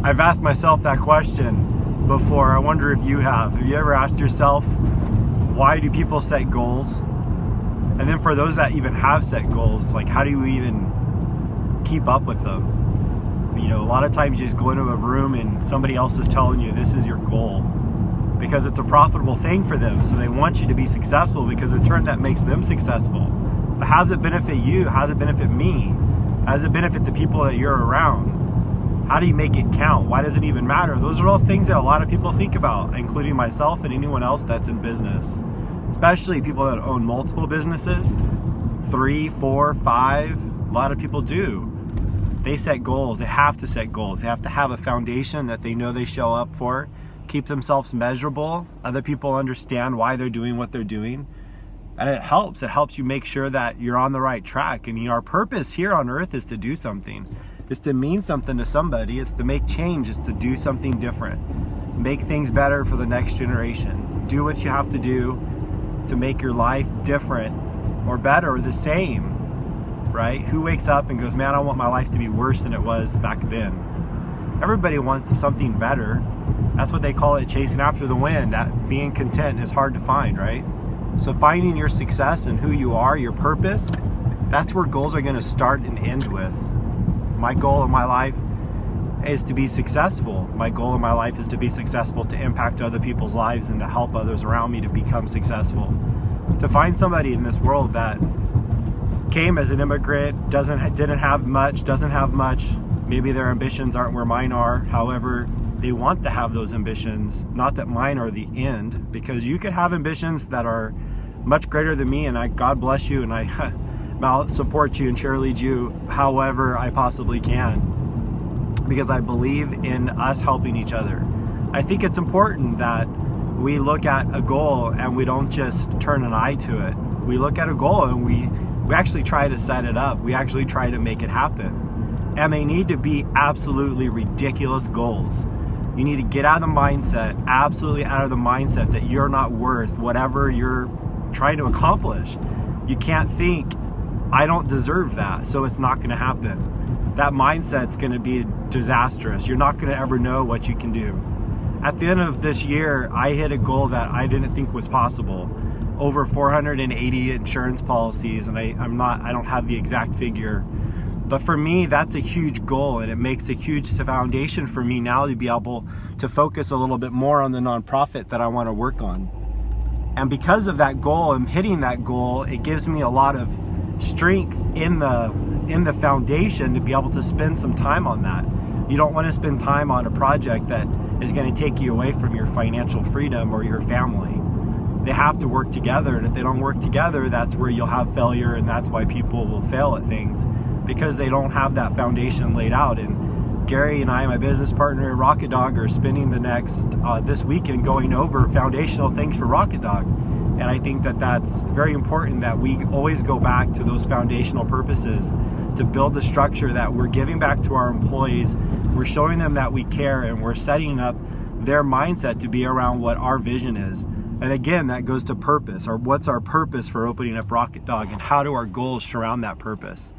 I've asked myself that question before. I wonder if you have. Have you ever asked yourself, why do people set goals? And then for those that even have set goals, like how do you even keep up with them? You know, a lot of times you just go into a room and somebody else is telling you this is your goal because it's a profitable thing for them. So they want you to be successful because in turn that makes them successful. But how does it benefit you? How does it benefit me? How does it benefit the people that you're around? How do you make it count? Why does it even matter? Those are all things that a lot of people think about, including myself and anyone else that's in business. Especially people that own multiple businesses, 3, 4, 5, a lot of people do. They set goals. They have to set goals. They have to have a foundation that they know they show up for, keep themselves measurable. Other people understand why they're doing what they're doing. And it helps. It helps you make sure that you're on the right track. I mean, our purpose here on earth is to do something. It's to mean something to somebody. It's to make change. It's to do something different. Make things better for the next generation. Do what you have to do to make your life different or better or the same. Right? Who wakes up and goes, man, I want my life to be worse than it was back then? Everybody wants something better. That's what they call it, chasing after the wind. That being content is hard to find, right? So finding your success and who you are, your purpose, that's where goals are going to start and end with. My goal in my life is to be successful. My goal in my life is to be successful, to impact other people's lives and to help others around me to become successful. To find somebody in this world that came as an immigrant, doesn't have much, maybe their ambitions aren't where mine are, however they want to have those ambitions, not that mine are the end, because you could have ambitions that are much greater than me, and God bless you, and I'll support you and cheerlead you however I possibly can, because I believe in us helping each other. I think it's important that we look at a goal and we don't just turn an eye to it. We look at a goal and we actually try to set it up. We actually try to make it happen. And they need to be absolutely ridiculous goals. You need to get out of the mindset, absolutely out of the mindset that you're not worth whatever you're trying to accomplish. You can't think, I don't deserve that, so it's not going to happen. That mindset's going to be disastrous. You're not going to ever know what you can do. At the end of this year, I hit a goal that I didn't think was possible. Over 480 insurance policies, and I don't have the exact figure, but for me that's a huge goal, and it makes a huge foundation for me now to be able to focus a little bit more on the nonprofit that I want to work on. And because of that goal and hitting that goal, it gives me a lot of strength in the foundation to be able to spend some time on that. You don't want to spend time on a project that is going to take you away from your financial freedom or your family. They have to work together, and if they don't work together, that's where you'll have failure, and that's why people will fail at things, because they don't have that foundation laid out. And Gary and I, my business partner at Rocket Dog, are spending the next this weekend going over foundational things for Rocket Dog. And I think that that's very important, that we always go back to those foundational purposes to build the structure that we're giving back to our employees. We're showing them that we care, and we're setting up their mindset to be around what our vision is. And again, that goes to purpose, or what's our purpose for opening up Rocket Dog, and how do our goals surround that purpose?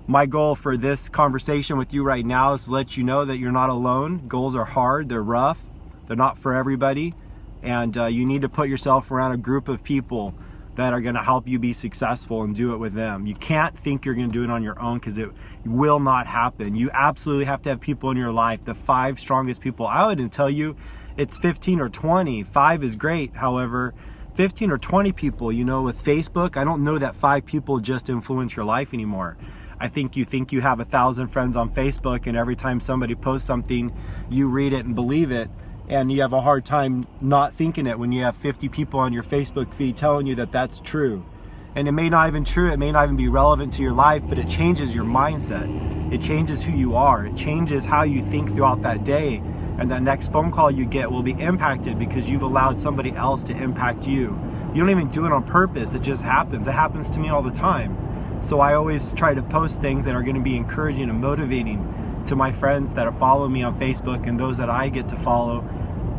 My goal for this conversation with you right now is to let you know that you're not alone. Goals are hard, they're rough, they're not for everybody, and you need to put yourself around a group of people that are going to help you be successful and do it with them. You can't think you're going to do it on your own, because it will not happen. You absolutely have to have people in your life, the 5 strongest people. I wouldn't tell you it's 15 or 20. 5 is great. However, 15 or 20 people, with Facebook, I don't know that 5 people just influence your life anymore. I think you have 1,000 friends on Facebook, and every time somebody posts something, you read it and believe it, and you have a hard time not thinking it when you have 50 people on your Facebook feed telling you that that's true. And it may not even true, it may not even be relevant to your life, but it changes your mindset. It changes who you are. It changes how you think throughout that day. And that next phone call you get will be impacted because you've allowed somebody else to impact you. You don't even do it on purpose, it just happens. It happens to me all the time. So I always try to post things that are going to be encouraging and motivating to my friends that follow me on Facebook and those that I get to follow.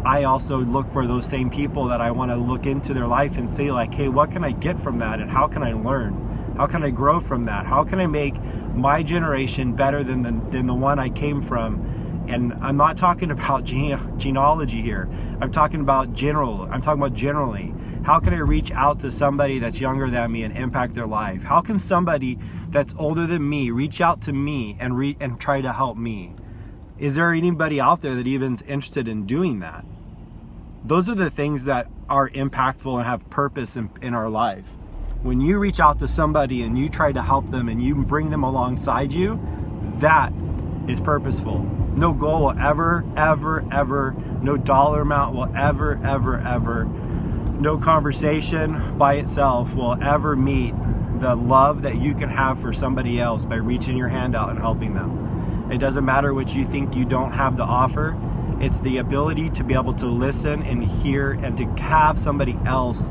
I also look for those same people that I want to look into their life and say, like, hey, what can I get from that, and how can I learn? How can I grow from that? How can I make my generation better than the one I came from? And I'm not talking about genealogy here. I'm talking about generally. How can I reach out to somebody that's younger than me and impact their life? How can somebody that's older than me reach out to me and try to help me? Is there anybody out there that even's interested in doing that? Those are the things that are impactful and have purpose in our life. When you reach out to somebody and you try to help them and you bring them alongside you, that is purposeful. No goal will ever, no dollar amount will ever, no conversation by itself will ever meet the love that you can have for somebody else by reaching your hand out and helping them. It doesn't matter what you think you don't have to offer. It's the ability to be able to listen and hear and to have somebody else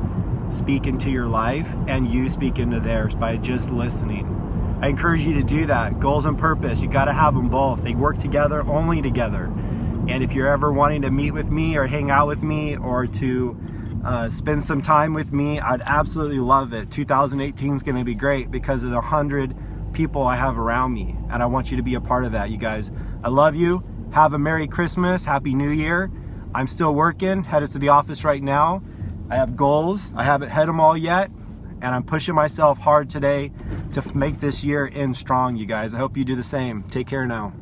speak into your life and you speak into theirs by just listening. I encourage you to do that. Goals and purpose, you got to have them both. They work together, only together. And if you're ever wanting to meet with me or hang out with me or to spend some time with me, I'd absolutely love it. 2018 is going to be great because of the 100 people I have around me, and I want you to be a part of that, you guys. I love you. Have a Merry Christmas, Happy New Year. I'm still working, headed to the office right now. I have goals. I haven't hit them all yet, and I'm pushing myself hard today to make this year end strong, you guys. I hope you do the same. Take care now.